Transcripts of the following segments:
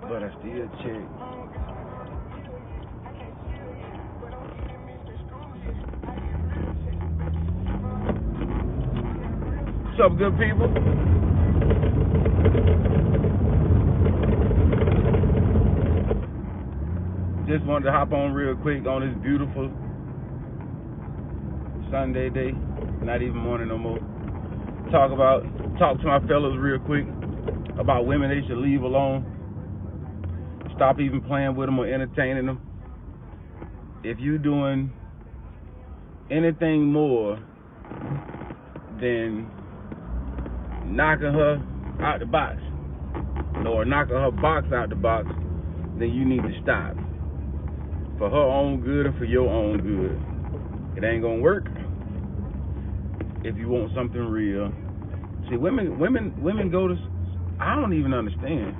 but I still check. What's up, good people? Just wanted to hop on real quick on this beautiful Sunday day, not even morning no more. Talk to my fellas real quick about women they should leave alone. Stop even playing with them or entertaining them. If you doing anything more than knocking her out the box or knocking her box out the box, then you need to stop. For her own good and for your own good. It ain't gonna work if you want something real. See, women go to. I don't even understand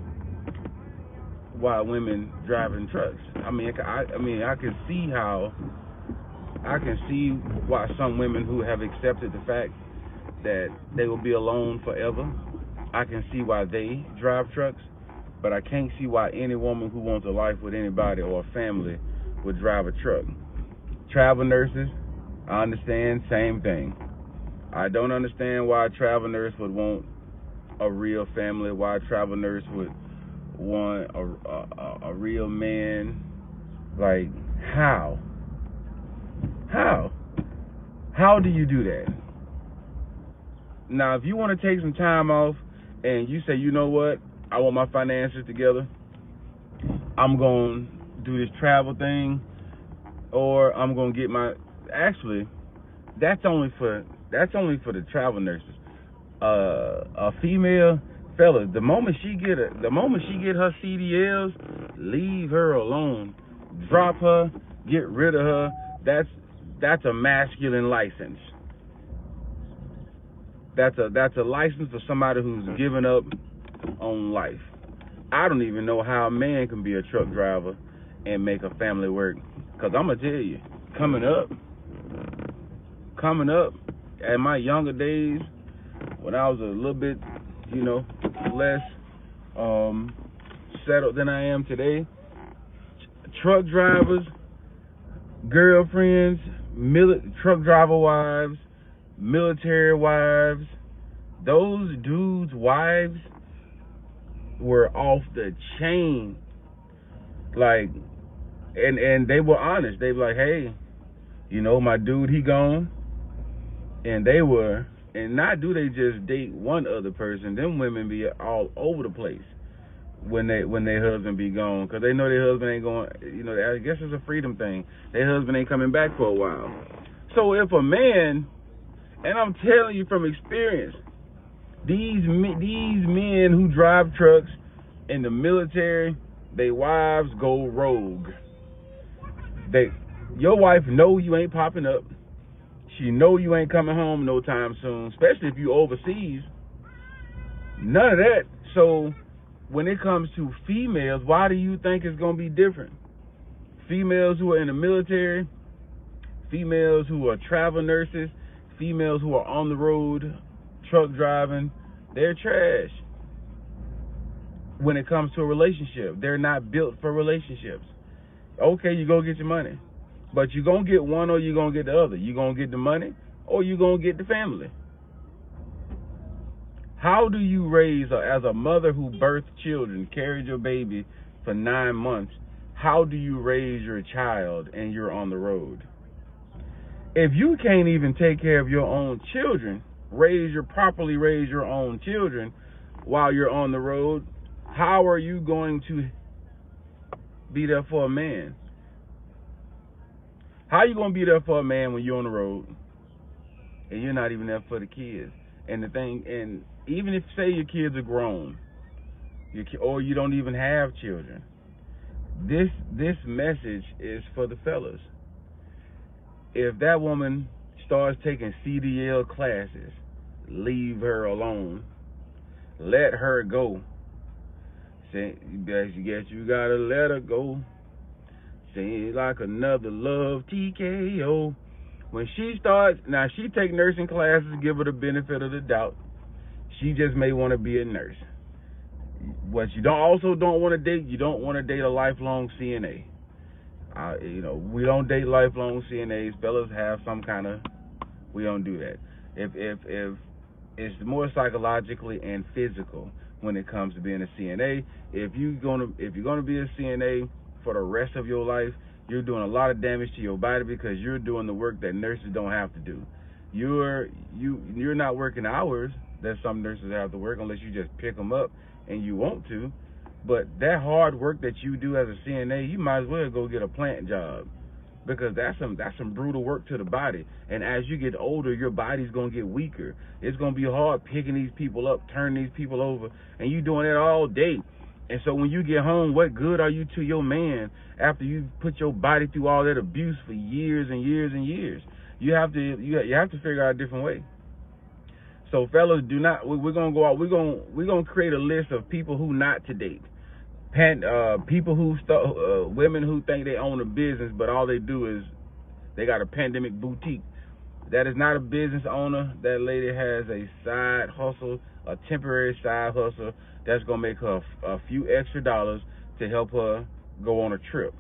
why women driving trucks. I can see why some women who have accepted the fact that they will be alone forever. I can see why they drive trucks, but I can't see why any woman who wants a life with anybody or a family would drive a truck. Travel nurses, I understand, same thing. I don't understand why a travel nurse would want a real family, why a travel nurse would want a real man. Like, how? How do you do that? Now, if you want to take some time off and you say, you know what, I want my finances together, I'm going to do this travel thing, or I'm going to get my, actually, that's only for the travel nurses. A female, fellas, the moment she get her CDLs, leave her alone. Drop her, get rid of her. That's a masculine license. That's a license for somebody who's given up on life. I don't even know how a man can be a truck driver and make a family work. Because I'm going to tell you, coming up, at my younger days, when I was a little bit, less settled than I am today, truck drivers, girlfriends, truck driver wives, military wives, those dudes' wives were off the chain. Like, and they were honest. They were like, hey, my dude, he gone. And not do they just date one other person. Them women be all over the place when their husband be gone, because they know their husband ain't going. I guess it's a freedom thing. Their husband ain't coming back for a while. So if a man, and I'm telling you from experience, these men who drive trucks in the military, their wives go rogue. Your wife know you ain't popping up. She know you ain't coming home no time soon, especially if you overseas. None of that. So when it comes to females, why do you think it's going to be different? Females who are in the military, females who are travel nurses, females who are on the road, truck driving, they're trash. When it comes to a relationship, they're not built for relationships. Okay, you go get your money. But you're going to get one or you're going to get the other. You're going to get the money or you're going to get the family. How do you raise, as a mother who birthed children, carried your baby for 9 months, how do you raise your child and you're on the road? If you can't even take care of your own children, properly raise your own children while you're on the road, how are you going to be there for a man? How you going to be there for a man when you're on the road and you're not even there for the kids? And even if, say, your kids are grown, or you don't even have children, this message is for the fellas. If that woman starts taking CDL classes, leave her alone. Let her go. Say, you gotta let her go. Seems like another love TKO. When she starts, now she take nursing classes, give her the benefit of the doubt. She just may want to be a nurse. What you don't want to date, you don't want to date a lifelong CNA. We don't date lifelong CNAs. Fellas have some kind of, we don't do that. If it's more psychologically and physical when it comes to being a CNA. If you're gonna be a CNA for the rest of your life, you're doing a lot of damage to your body because you're doing the work that nurses don't have to do. You're not working hours that some nurses have to work unless you just pick them up and you want to. But that hard work that you do as a CNA, you might as well go get a plant job, because that's some brutal work to the body. And as you get older, your body's gonna get weaker. It's gonna be hard picking these people up, turning these people over, and you doing it all day. And so when you get home, what good are you to your man after you put your body through all that abuse for years and years and years? You have to figure out a different way. So fellas, we're gonna go out. We're gonna create a list of people who not to date. People women who think they own a business, but all they do is they got a pandemic boutique. That is not a business owner. That lady has a side hustle, a temporary side hustle that's gonna make her a few extra dollars to help her go on a trip.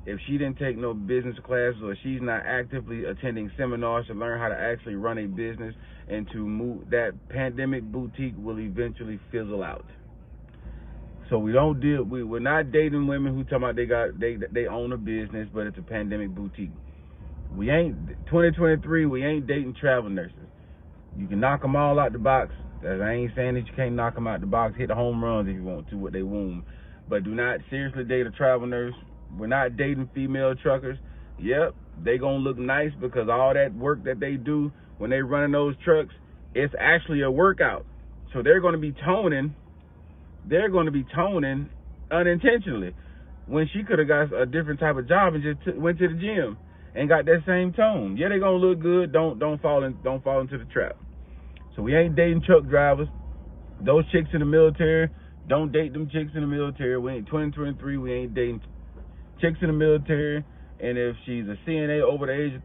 If she didn't take no business classes, or she's not actively attending seminars to learn how to actually run a business and to move, that pandemic boutique will eventually fizzle out. So we're not dating women who talking about they own a business, but it's a pandemic boutique. 2023, we ain't dating travel nurses. You can knock them all out the box. I ain't saying that you can't knock them out the box, hit the home runs if you want to with their womb, but do not seriously date a travel nurse. We're not dating female truckers. Yep, they gonna look nice because all that work that they do when they running those trucks, it's actually a workout. So they're gonna be toning unintentionally, when she could have got a different type of job and just went to the gym and got that same tone. Yeah, they gonna look good. Don't fall into the trap. So we ain't dating truck drivers. Those chicks in the military, don't date them chicks in the military. We ain't 2023. We ain't dating chicks in the military. And if she's a CNA over the age,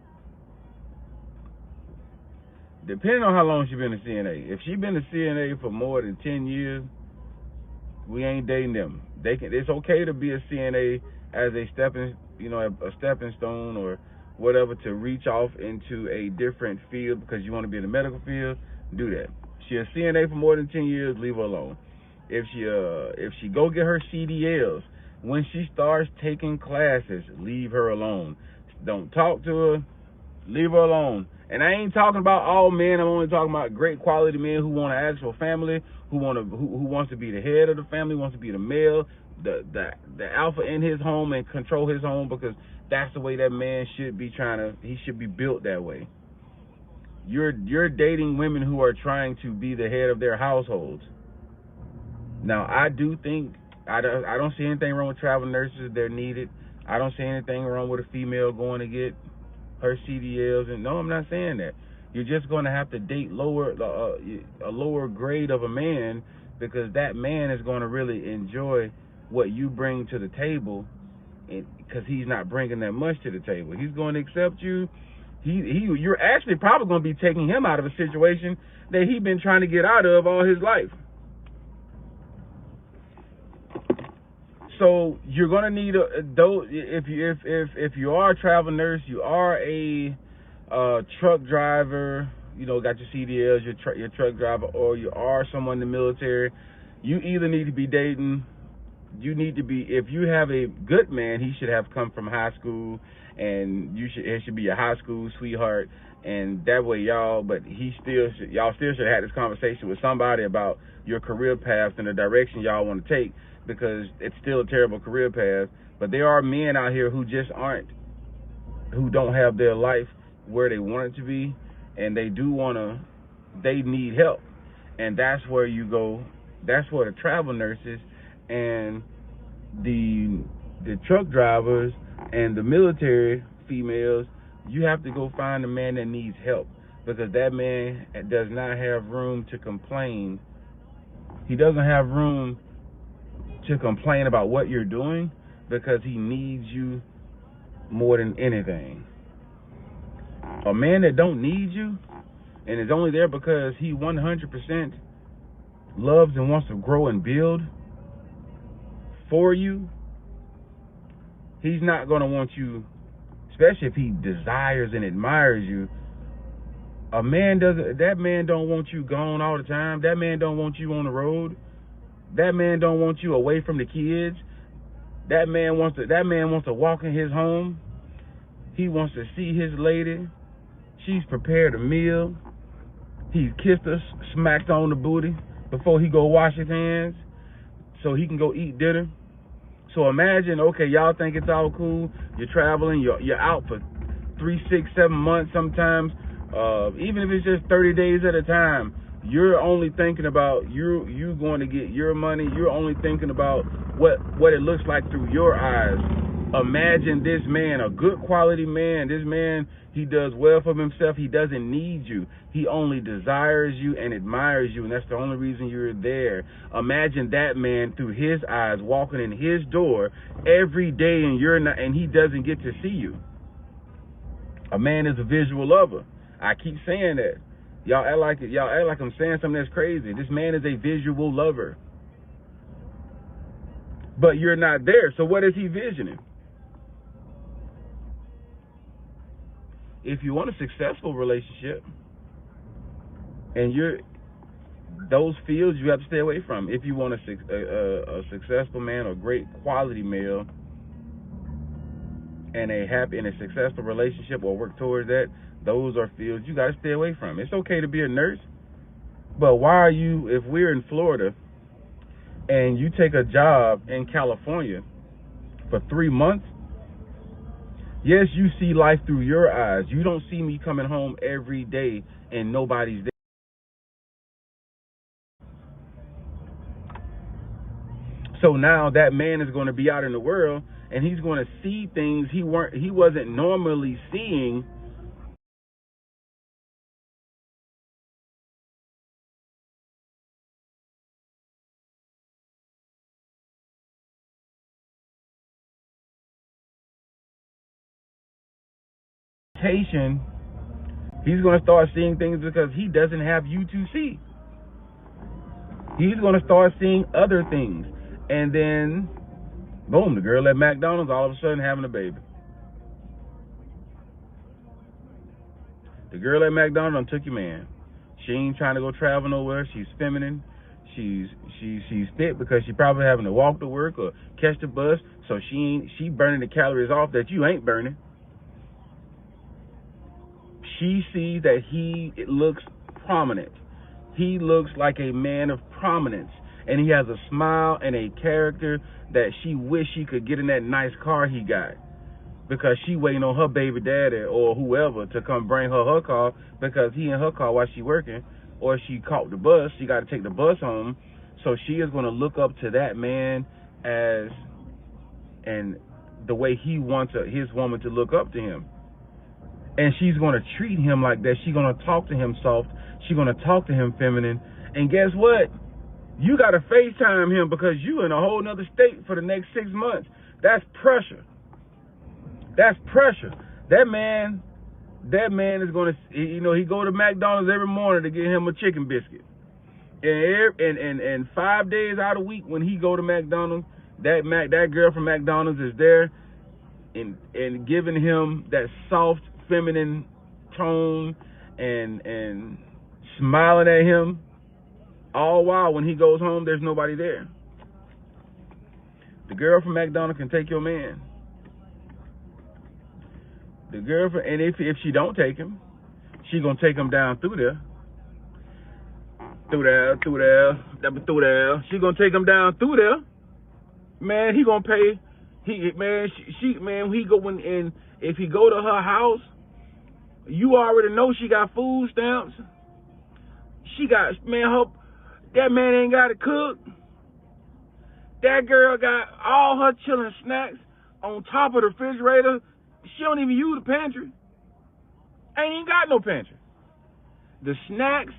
depending on how long she been a CNA. If she been a CNA for more than 10 years, we ain't dating them. It's okay to be a CNA as a stepping stone or whatever, to reach off into a different field because you want to be in the medical field. Do that. She a CNA for more than 10 years, leave her alone. If she go get her CDLs, when she starts taking classes, leave her alone. Don't talk to her, leave her alone. And I ain't talking about all men. I'm only talking about great quality men who want an actual family, who wants to be the head of the family, wants to be the male, the alpha in his home and control his home, because that's the way that man should be he should be built that way. You're dating women who are trying to be the head of their households. Now, I do think I don't see anything wrong with travel nurses. They're needed. I don't see anything wrong with a female going to get her CDLs. And no, I'm not saying that. You're just going to have to date a lower grade of a man, because that man is going to really enjoy what you bring to the table, because he's not bringing that much to the table. He's going to accept you. You're actually probably going to be taking him out of a situation that he's been trying to get out of all his life. So you're gonna need if you are a travel nurse, you are a truck driver, got your CDLs, your truck driver, or you are someone in the military. You either need to be dating. If you have a good man, he should have come from high school, and it should be a high school sweetheart, and that way y'all still should have had this conversation with somebody about your career path and the direction y'all want to take, because it's still a terrible career path. But there are men out here who who don't have their life where they want it to be, and they need help. And that's where you go. That's where the travel nurses and the truck drivers and the military females, you have to go find a man that needs help, because that man does not have room to complain. He doesn't have room to complain about what you're doing, because he needs you more than anything. A man that don't need you and is only there because he 100% loves and wants to grow and build for you, he's not going to want you, especially if he desires and admires you. That man don't want you gone all the time. That man don't want you on the road. That man don't want you away from the kids. That man wants to walk in his home. He wants to see his lady. She's prepared a meal. He's kissed her, smacked her on the booty before he go wash his hands so he can go eat dinner. So imagine, okay, y'all think it's all cool. You're traveling. You're out for 3, 6, 7 months sometimes. Even if it's just 30 days at a time, you're only thinking about you going to get your money. You're only thinking about what it looks like through your eyes. Imagine this man, a good quality man. This man, he does well for himself. He doesn't need you. He only desires you and admires you, and that's the only reason you're there. Imagine that man through his eyes walking in his door every day, and you're not, and he doesn't get to see you. A man is a visual lover. I keep saying that. Y'all act like I'm saying something that's crazy. This man is a visual lover. But you're not there. So what is he visioning? If you want a successful relationship, and those fields you have to stay away from. If you want a successful man or great quality male, and a happy and a successful relationship or work towards that, those are fields you got to stay away from. It's okay to be a nurse, but why are you, if we're in Florida and you take a job in California for 3 months, yes, you see life through your eyes. You don't see me coming home every day and nobody's there. So now that man is going to be out in the world and he's going to see things he wasn't normally seeing. He's going to start seeing things because he doesn't have you to see. He's going to start seeing other things. And then, boom, the girl at McDonald's all of a sudden having a baby. The girl at McDonald's took your man. She ain't trying to go travel nowhere. She's feminine. She's fit because she probably having to walk to work or catch the bus. So she burning the calories off that you ain't burning. She sees that he looks prominent. He looks like a man of prominence. And he has a smile and a character that she wish she could get in that nice car he got. Because she waiting on her baby daddy or whoever to come bring her car because he in her car while she working. Or she caught the bus. She got to take the bus home. So she is going to look up to that man and the way he wants his woman to look up to him. And she's going to treat him like that. She's going to talk to him soft. She's going to talk to him feminine. And guess what? You got to FaceTime him because you in a whole nother state for the next 6 months. That's pressure. That's pressure. That man is going to, he go to McDonald's every morning to get him a chicken biscuit. And 5 days out of the week when he go to McDonald's, that girl from McDonald's is there and giving him that soft, feminine tone and smiling at him, all while when he goes home there's nobody there. The girl from McDonald's can take your man. The girl and if she don't take him, she gonna take him down through there. She gonna take him down through there. Man, he gonna pay. If he go to her house, you already know she got food stamps. She got, that man ain't got to cook. That girl got all her chilling snacks on top of the refrigerator. She don't even use the pantry. Ain't even got no pantry. The snacks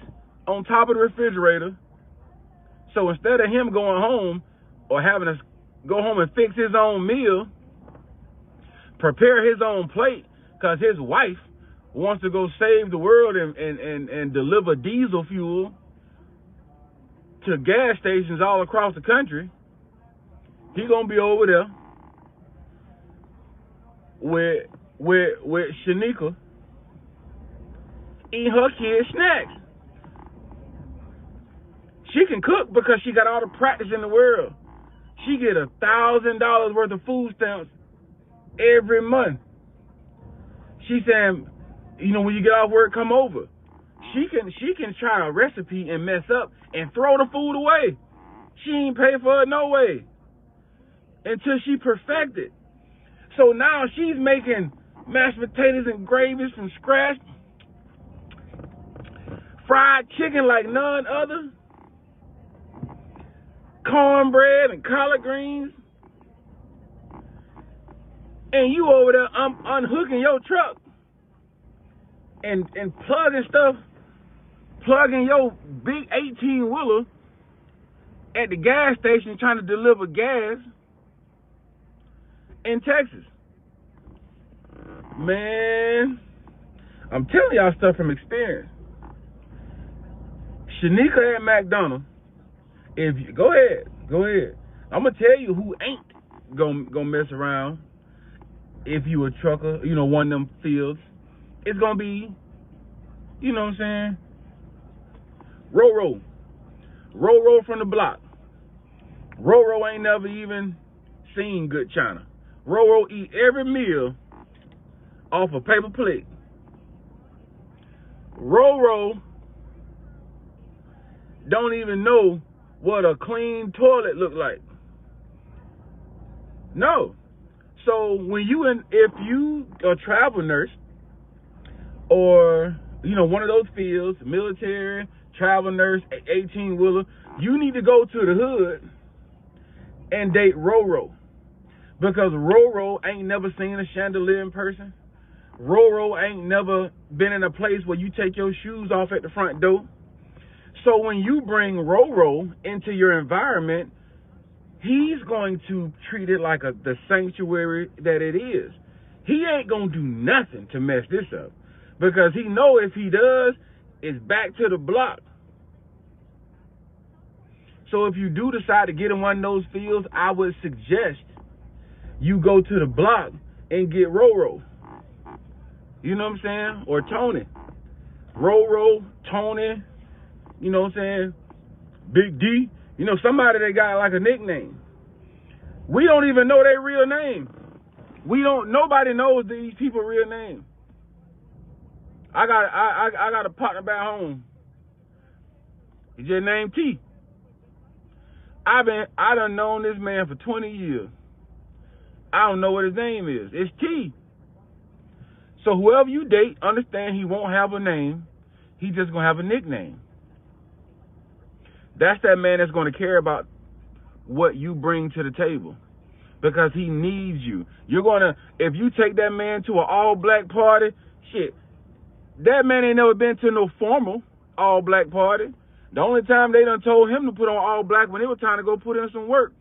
on top of the refrigerator. So instead of him going home or having to go home and fix his own meal, prepare his own plate, because his wife wants to go save the world and deliver diesel fuel, to gas stations all across the country. He gonna be over there with Shanika eating her kids' snacks. She can cook because she got all the practice in the world. She get $1,000 worth of food stamps every month. She saying, you know, when you get off work, come over. She can try a recipe and mess up and throw the food away. She ain't pay for it no way until she perfect it. So now she's making mashed potatoes and gravies from scratch, fried chicken like none other, cornbread and collard greens, and you over there unhooking your truck and plugging stuff, plugging your big 18-wheeler at the gas station trying to deliver gas in Texas. Man, I'm telling y'all stuff from experience. Shanika at McDonald's, if you go ahead. I'm gonna tell you who ain't gonna mess around. If you a trucker, you know, one of them fields, it's gonna be, you know what I'm saying, Roro from the block. Roro ain't never even seen good China. Roro eat every meal off a paper plate. Roro don't even know what a clean toilet look like. No. So when if you a travel nurse or, you know, one of those fields, military, travel nurse, 18-wheeler, you need to go to the hood and date Roro. Because Roro ain't never seen a chandelier in person. Roro ain't never been in a place where you take your shoes off at the front door. So when you bring Roro into your environment, he's going to treat it like the sanctuary that it is. He ain't going to do nothing to mess this up. Because he know if he does, it's back to the block. So if you do decide to get in one of those fields, I would suggest you go to the block and get Roro. You know what I'm saying? Or Tony. Roro, Tony, you know what I'm saying? Big D. You know, somebody that got like a nickname. We don't even know their real name. Nobody knows these people's real name. I got a partner back home. He just named T. I done known this man for 20 years. I don't know what his name is. It's T. So whoever you date, understand he won't have a name. He just gonna have a nickname. That's that man that's gonna care about what you bring to the table. Because he needs you. If you take that man to an all-black party, shit, that man ain't never been to no formal all-black party. The only time they done told him to put on all-black when it was time to go put in some work.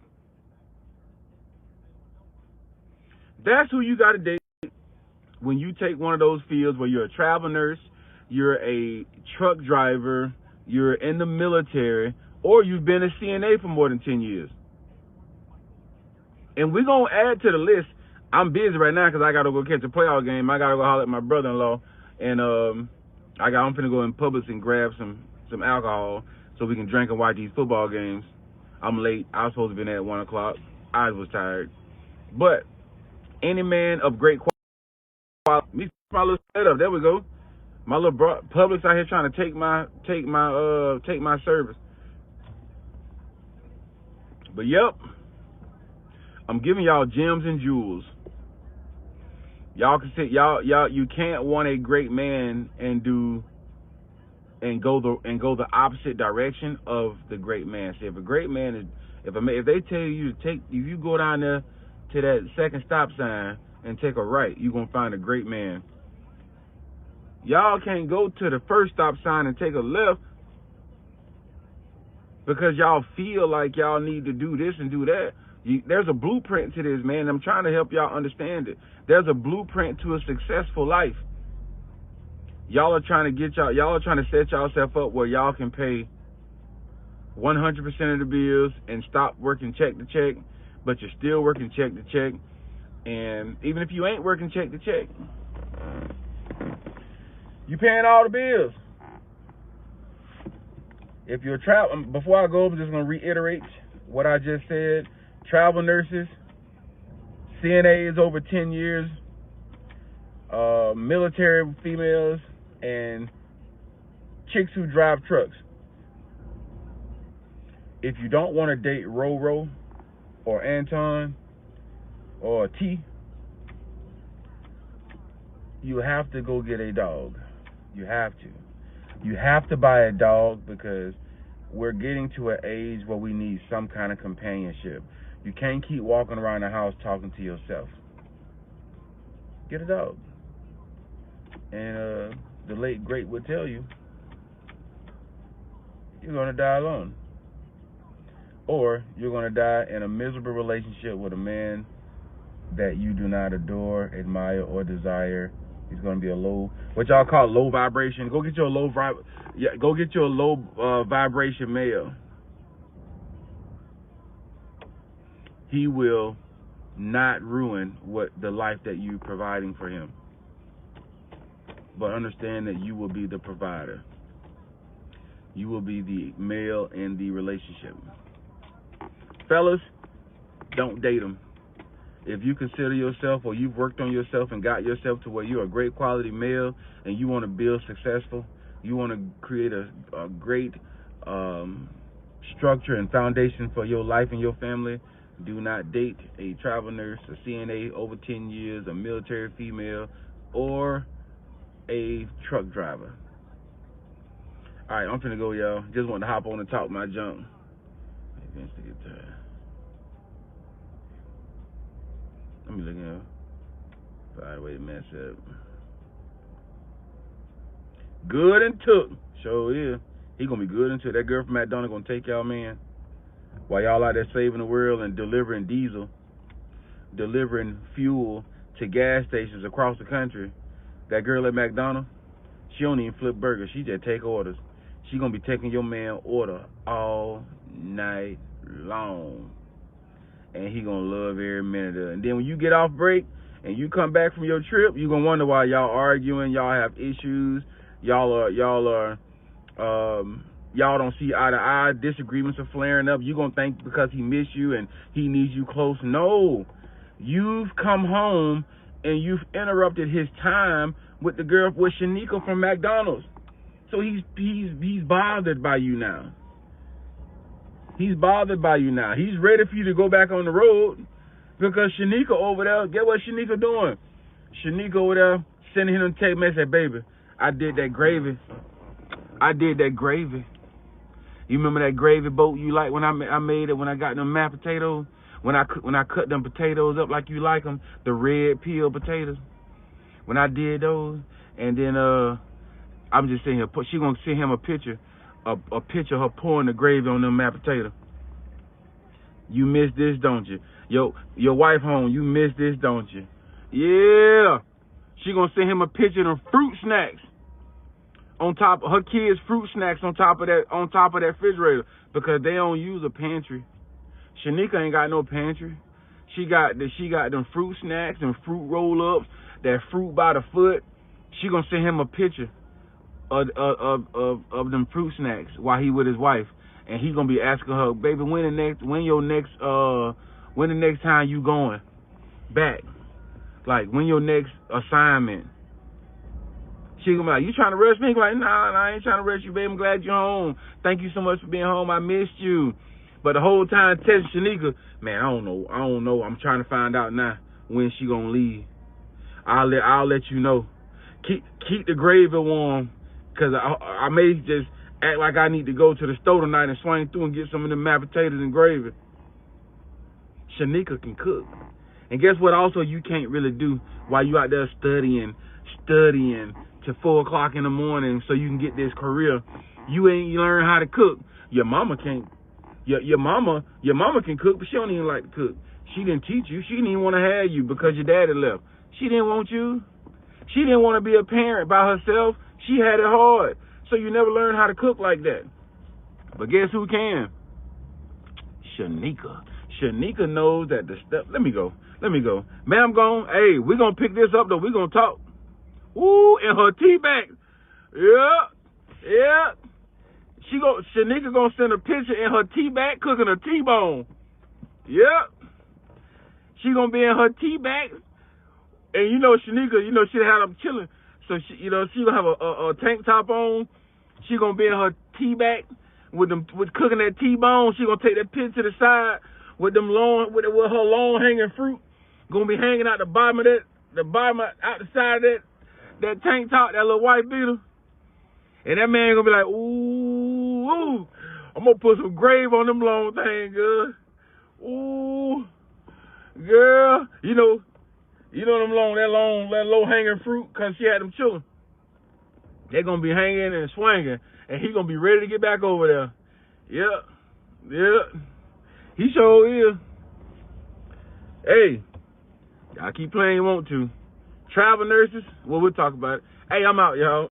That's who you gotta date when you take one of those fields where you're a travel nurse, you're a truck driver, you're in the military, or you've been a CNA for more than 10 years. And we're going to add to the list. I'm busy right now because I got to go catch a playoff game. I got to go holler at my brother-in-law. And I'm finna go in Publix and grab some alcohol so we can drink and watch these football games. I'm late. I was supposed to be there at 1 o'clock. I was tired. But any man of great quality, me my little setup. There we go. My little Publix out here trying to take my service. But yep, I'm giving y'all gems and jewels. Y'all can say you can't want a great man and go the opposite direction of the great man. See, if a great man is if they tell you to if you go down there to that second stop sign and take a right, you're gonna find a great man. Y'all can't go to the first stop sign and take a left because y'all feel like y'all need to do this and do that. There's a blueprint to this, man. I'm trying to help y'all understand it. There's a blueprint to a successful life. Y'all are trying to set yourself up where y'all can pay 100% of the bills and stop working check to check, but you're still working check to check. And even if you ain't working check to check, you paying all the bills. If you're before I go, I'm just going to reiterate what I just said. Travel nurses, CNAs over 10 years, military females, and chicks who drive trucks. If you don't want to date Roro or Anton or T, you have to go get a dog. You have to. You have to buy a dog because we're getting to an age where we need some kind of companionship. You can't keep walking around the house talking to yourself. Get a dog. And the late great would tell you, you're going to die alone. Or you're going to die in a miserable relationship with a man that you do not adore, admire, or desire. He's going to be a what y'all call low vibration. Go get your low vibration male. He will not ruin the life that you're providing for him. But understand that you will be the provider. You will be the male in the relationship. Fellas, don't date them. If you consider yourself, or you've worked on yourself and got yourself to where you're a great quality male and you want to build successful, you want to create a great structure and foundation for your life and your family, do not date a travel nurse, a CNA over 10 years, a military female, or a truck driver. All right, I'm finna go, y'all. Just wanted to hop on and talk my junk. Let me look at him. Find a way to mess up. Good and took. Sure is. He gonna be good and took. That girl from McDonald's gonna take y'all, man. While y'all out there saving the world and delivering diesel, delivering fuel to gas stations across the country. That girl at McDonald's, she don't even flip burgers. She just take orders. She gonna be taking your man order all night long. And he gonna love every minute of it. And then when you get off break and you come back from your trip, you gonna wonder why y'all arguing, y'all have issues, y'all don't see eye to eye, disagreements are flaring up. You gonna think because he missed you and he needs you close. No. You've come home and you've interrupted his time with the girl, with Shanika from McDonald's. So he's bothered by you now. He's bothered by you now. He's ready for you to go back on the road because Shanika over there, get what Shanika doing? Shanika over there sending him a text message, baby, I did that gravy. You remember that gravy boat you like when I made it when I got them mashed potatoes? When I cut them potatoes up like you like them, the red peel potatoes. When I did those, and then I'm just saying, she gonna send him a picture of her pouring the gravy on them mashed potatoes. You miss this, don't you? Your wife home, you miss this, don't you? Yeah. She gonna send him a picture of fruit snacks on top of her kids' fruit snacks on top of that refrigerator because they don't use a pantry. Shanika ain't got no pantry. She got them fruit snacks and fruit roll-ups, that fruit by the foot. She gonna send him a picture of them fruit snacks while he with his wife, and he gonna be asking her, baby, when the next time you going back? Like, when your next assignment? She gonna be like, you trying to rush me? Like, nah, I ain't trying to rush you, baby. I'm glad you're home. Thank you so much for being home. I missed you. But the whole time texting Shanika, man, I don't know. I'm trying to find out now when she gonna leave. I'll let you know. Keep the gravy warm, cause I may just act like I need to go to the store tonight and swing through and get some of them mashed potatoes and gravy. Shanika can cook. And guess what also you can't really do while you out there studying to 4 o'clock in the morning so you can get this career? You ain't learn how to cook. Your mama can't. Your mama can cook, but she don't even like to cook. She didn't teach you. She didn't even want to have you because your daddy left. She didn't want you. She didn't want to be a parent by herself. She had it hard. So you never learn how to cook like that. But guess who can? Shanika. Shanika knows that the stuff. Let me go. Man, I'm gone. Hey, we're going to pick this up, though. We're going to talk. Ooh, in her tea bag. Yeah. Shanika going to send a picture in her tea bag cooking a T-bone. Yep. She going to be in her tea bag. And you know, Shanika, she had them chilling. So, she going to have a tank top on. She going to be in her tea bag with cooking that T-bone. She going to take that picture to the side with her long hanging fruit. Going to be hanging out the bottom of out the side of that tank top, that little white beater. And that man going to be like, ooh, I'm going to put some grave on them long things, girl. Ooh, girl, that low hanging fruit, because she had them children. They're going to be hanging and swinging, and he going to be ready to get back over there. Yeah. He sure is. Hey, y'all keep playing you want to. Travel nurses, well, we'll talk about it. Hey, I'm out, y'all.